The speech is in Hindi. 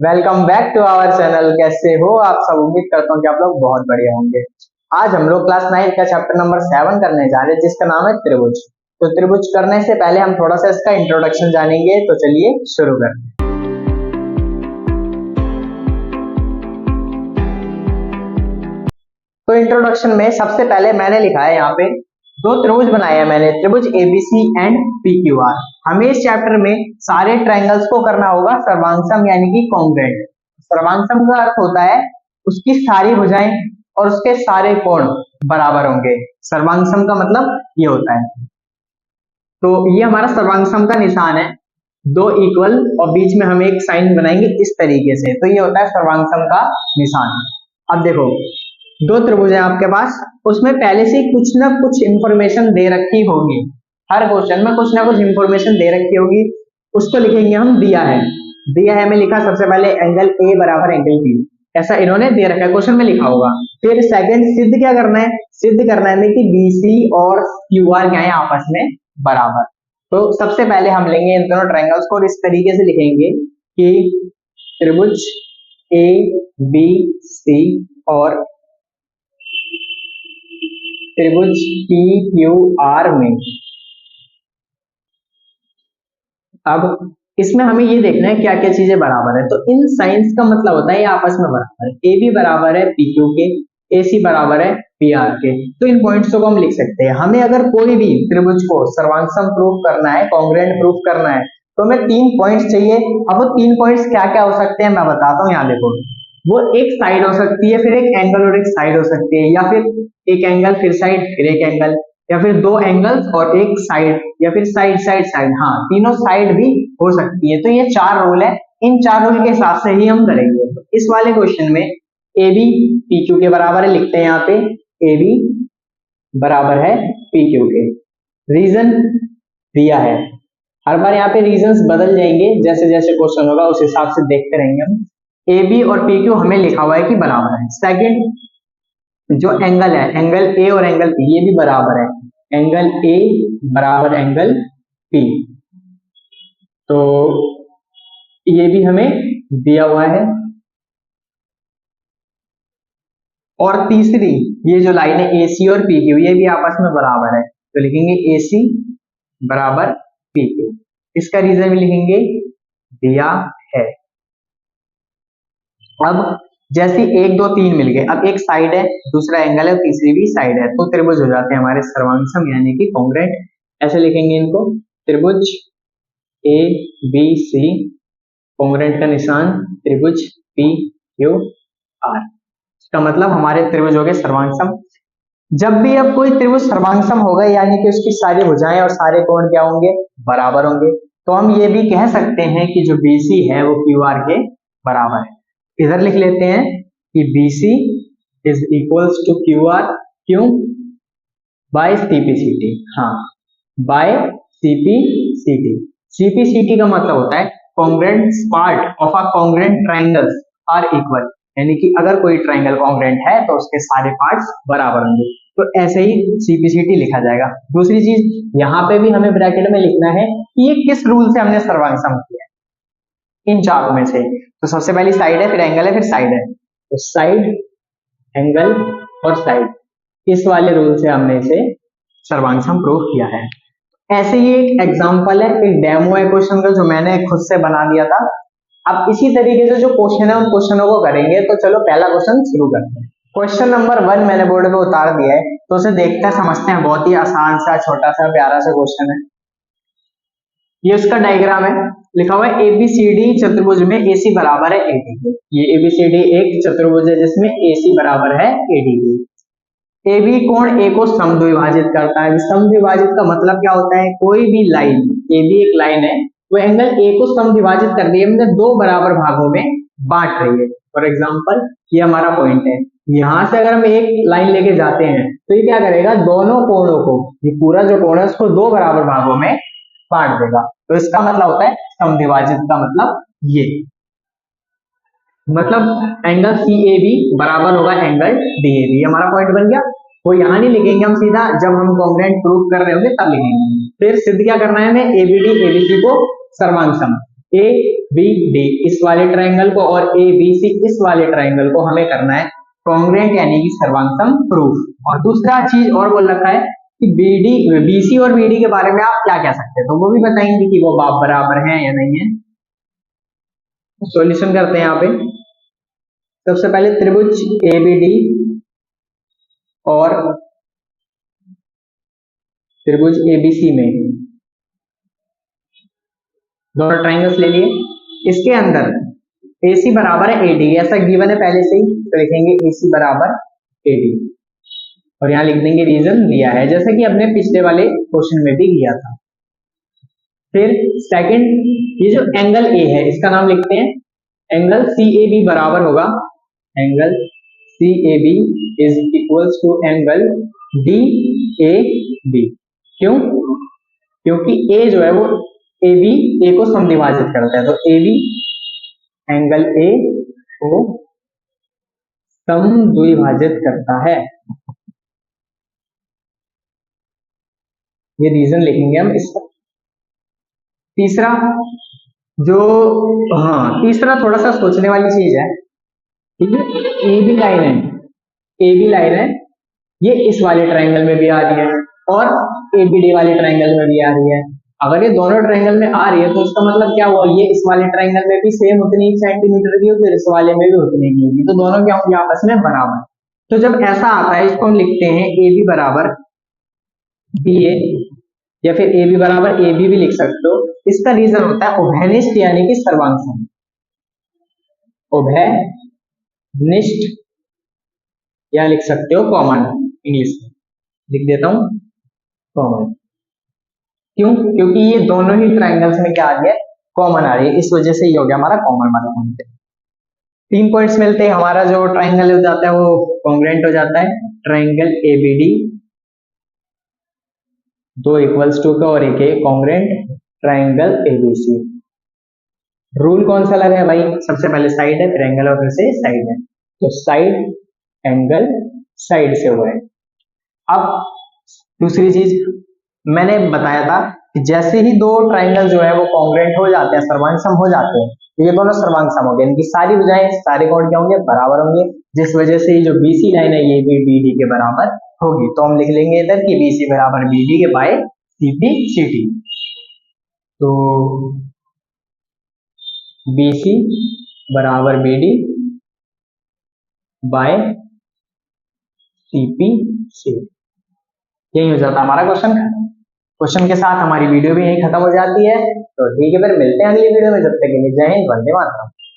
Welcome back to our channel. कैसे हो आप सब? उम्मीद करता हूँ कि आप लोग बहुत बढ़िया होंगे। आज हम लोग क्लास 9 का चैप्टर नंबर 7 करने जा रहे हैं, जिसका नाम है त्रिभुज। तो त्रिभुज करने से पहले हम थोड़ा सा इसका इंट्रोडक्शन जानेंगे। तो चलिए शुरू करते हैं। तो इंट्रोडक्शन में सबसे पहले मैंने लिखा है यहाँ पे दो त्रिभुज बनाए हैं मैंने, त्रिभुज एबीसी एंड पीक्यूआर। हमें इस चैप्टर में सारे ट्रायंगल्स को करना होगा सर्वांगसम यानी कि कॉन्ग्रुएंट। सर्वांगसम का अर्थ होता है उसकी सारी भुजाएं और उसके सारे कोण बराबर होंगे। सर्वांगसम का मतलब ये होता है। तो ये हमारा सर्वांगसम का निशान है, दो इक्वल और बीच में हम एक साइन बनाएंगे इस तरीके से। तो ये होता है सर्वांगसम का निशान। अब देखो दो त्रिभुज है आपके पास, उसमें पहले से कुछ ना कुछ इंफॉर्मेशन दे रखी होगी। हर क्वेश्चन में कुछ ना कुछ इंफॉर्मेशन दे रखी होगी, उसको लिखेंगे हम दिया है। दिया है में लिखा सबसे पहले एंगल ए बराबर एंगल बी, ऐसा इन्होंने दे रखा है, क्वेश्चन में लिखा होगा। फिर सेकंड सिद्ध क्या करना है? सिद्ध करना है कि बीसी और क्यूआर क्या है आपस में बराबर। तो सबसे पहले हम लेंगे इन दोनों ट्रायंगल्स को और इस तरीके से लिखेंगे कि त्रिभुज ए बी सी और त्रिभुज पी क्यू आर में। अब इसमें हमें ये देखना है क्या क्या चीजें बराबर है। तो इन साइंस का मतलब होता है ये आपस में बराबर है। ए बी बराबर है पी क्यू के, ए सी बराबर है पी आर के। तो इन पॉइंट्स को हम लिख सकते हैं। हमें अगर कोई भी त्रिभुज को सर्वांगसम प्रूफ करना है, कॉन्ग्रुएंट प्रूफ करना है, तो हमें 3 पॉइंट्स चाहिए। अब वो 3 पॉइंट्स क्या क्या हो सकते हैं मैं बताता हूँ। यहाँ देखो, वो एक साइड हो सकती है, फिर एक एंगल और एक साइड हो सकती है, या फिर एक एंगल फिर साइड फिर एक एंगल, या फिर दो एंगल्स और एक साइड, या फिर साइड साइड साइड। हाँ, तीनों साइड भी हो सकती है। तो ये 4 रूल है, इन 4 रूल के हिसाब से ही हम करेंगे। तो इस वाले क्वेश्चन में ए बी पी क्यू के बराबर है, लिखते हैं यहाँ पे ए बी बराबर है पी क्यू के। रीजन दिया है, हर बार यहाँ पे रीजंस बदल जाएंगे जैसे जैसे क्वेश्चन होगा, उस हिसाब से देखते रहेंगे हम। ए बी और पी क्यू हमें लिखा हुआ है कि बराबर है। सेकंड जो एंगल है, एंगल ए और एंगल पी ये भी बराबर है, एंगल ए बराबर एंगल पी। तो ये भी हमें दिया हुआ है। और तीसरी ये जो लाइन है ए सी और पी क्यू ये भी आपस में बराबर है, तो लिखेंगे ए सी बराबर पी क्यू। इसका रीजन भी लिखेंगे दिया है। अब जैसे 1 2 3 मिल गए, अब एक साइड है, दूसरा एंगल है, तीसरी भी साइड है, तो त्रिभुज हो जाते हैं हमारे सर्वांगसम यानी कि कॉन्ग्रुएंट। ऐसे लिखेंगे इनको, त्रिभुज ए बी सी कॉन्ग्रुएंट का निशान त्रिभुज पी क्यू आर। इसका मतलब हमारे त्रिभुज हो गए सर्वांगसम। जब भी अब कोई त्रिभुज सर्वांगसम होगा यानी कि उसकी सारी भुजाएं और सारे कोण क्या होंगे? बराबर होंगे। तो हम ये भी कह सकते हैं कि जो बीसी है वो क्यूआर के बराबर है। इधर लिख लेते हैं कि BC is equals to QR, क्यों? By CPCT। हाँ, बाय CPCT। CPCT का मतलब होता है congruent part of a congruent triangles are equal, यानी कि अगर कोई ट्रायंगल कॉन्ग्रुएंट है तो उसके सारे पार्ट्स बराबर होंगे। तो ऐसे ही CPCT लिखा जाएगा। दूसरी चीज यहाँ पे भी हमें ब्रैकेट में लिखना है कि ये किस रूल से हमने सर्वांगसम किया है इन चारों में से। तो सबसे पहली साइड है, फिर एंगल है, फिर साइड है। तो साइड, एंगल और साइड, इस वाले रूल से हमने इसे सर्वांगसम प्रूव किया है। ऐसे ही एक एग्जांपल है, एक डेमो है क्वेश्चन का जो मैंने खुद से बना दिया था। अब इसी तरीके से जो क्वेश्चन है उन क्वेश्चनों को करेंगे। तो चलो पहला क्वेश्चन शुरू करते हैं। क्वेश्चन नंबर 1 मैंने बोर्ड पे उतार दिया है, तो उसे देखते हैं समझते हैं। बहुत ही आसान सा छोटा सा प्यारा सा क्वेश्चन है। ये उसका डायग्राम है, लिखा हुआ है एबीसीडी चतुर्भुज में AC बराबर है AD के। ये ABCD एक चतुर्भुज है जिसमें AC बराबर है AD के। AB कोण A को समद्विभाजित करता है। समद्विभाजित का मतलब क्या होता है? कोई भी लाइन, AB एक लाइन है, वो एंगल A को समद्विभाजित कर रही है, मतलब 2 बराबर भागों में बांट रही है। फॉर एग्जाम्पल ये हमारा पॉइंट है, यहां से अगर हम एक लाइन लेके जाते हैं तो ये क्या करेगा? दोनों कोणों को, ये पूरा जो कोण है उसको 2 बराबर भागों में बांट देगा। तो इसका मतलब होता है समद्विभाजित का मतलब ये, मतलब एंगल CAB बराबर होगा एंगल DAB। हमारा पॉइंट बन गया। वो यहां नहीं लिखेंगे हम, सीधा जब हम कॉन्ग्रुएंट प्रूफ कर रहे होंगे तब लिखेंगे। फिर सिद्ध क्या करना है हमें? ABD ABC को सर्वांगसम। ए बी डी इस वाले ट्राइंगल को और ए बी सी इस वाले ट्राइंगल को हमें करना है कॉन्ग्रुएंट यानी कि सर्वांगसम प्रूफ। और दूसरा चीज और बोल रखा है कि बीडी बीसी और बीडी के बारे में आप क्या कह सकते हैं, तो वो भी बताएंगे कि वो बाप बराबर हैं या नहीं है। सॉल्यूशन करते हैं यहाँ पे। सबसे पहले त्रिभुज एबीडी और त्रिभुज एबीसी में दोनों ट्राइंगल्स ले लिए, इसके अंदर AC बराबर है AD, ऐसा गिवन है पहले से ही, तो लिखेंगे AC बराबर AD और यहाँ लिख देंगे रीजन दिया है, जैसे कि हमने पिछले वाले क्वेश्चन में भी किया था। फिर सेकंड, ये जो एंगल A है इसका नाम लिखते हैं एंगल CAB बराबर होगा, angle CAB is equals to angle DAB। क्यों? क्योंकि A जो है वो AB A को समद्विभाजित करता है, तो AB एंगल A को समद्विभाजित करता है, ये रीजन लिखेंगे हम इसका। तीसरा जो, हाँ तीसरा थोड़ा सा सोचने वाली चीज है, ठीक है, AB लाइन है, AB लाइन है, ये इस वाले ट्राइंगल में भी आ रही है और ABD वाले ट्राइंगल में भी आ रही है। अगर ये दोनों ट्राइंगल में आ रही है तो इसका मतलब क्या हुआ, ये इस वाले ट्राइंगल में भी सेम उतनी सेंटीमीटर की होगी, इस वाले में भी उतनी की होगी, तो दोनों क्या होंगे आपस में बराबर। तो जब ऐसा आता है इसको हम लिखते हैं AB बराबर BA या फिर AB बराबर AB भी लिख सकते हो। इसका रीजन होता है उभयनिष्ठ यानी कि सर्वांगसम, उभयनिष्ठ या लिख सकते हो कॉमन, इंग्लिश में लिख देता हूं कॉमन। क्यों? क्योंकि ये दोनों ही ट्राइंगल्स में क्या आ रही है, कॉमन आ रही है, इस वजह से ये हो गया हमारा कॉमन वाला पॉइंट। 3 पॉइंट्स मिलते हैं, हमारा जो ट्राइंगल हो जाता है वो कॉन्ग्रुएंट हो जाता है, ट्राइंगल ABD 2 इक्वल्स टू का और एक है कॉन्ग्रुएंट ट्राइंगल ABC। रूल कौन सा लगा है भाई, सबसे पहले साइड है, फिर एंगल और फिर से साइड है, तो साइड एंगल साइड से हुआ है। अब दूसरी चीज मैंने बताया था कि जैसे ही दो ट्राइंगल जो है वो कॉन्ग्रुएंट हो जाते हैं, सर्वांगसम हो जाते हैं, तो ये दोनों सर्वांगसम हो गए, इनकी सारी भुजाएं सारे कोण क्या होंगे, बराबर होंगे, जिस वजह से ये जो BC लाइन है ये भी BD के बराबर होगी। तो हम लिख लेंगे इधर कि BC बराबर BD के बाय CP CT। तो BC बराबर BD बाय CP CT, यही हो जाता हमारा क्वेश्चन खत्म। क्वेश्चन के साथ हमारी वीडियो भी यही खत्म हो जाती है। तो ठीक है, फिर मिलते हैं अगली वीडियो में, जब तक के लिए जय हिंद, वंदे मातरम।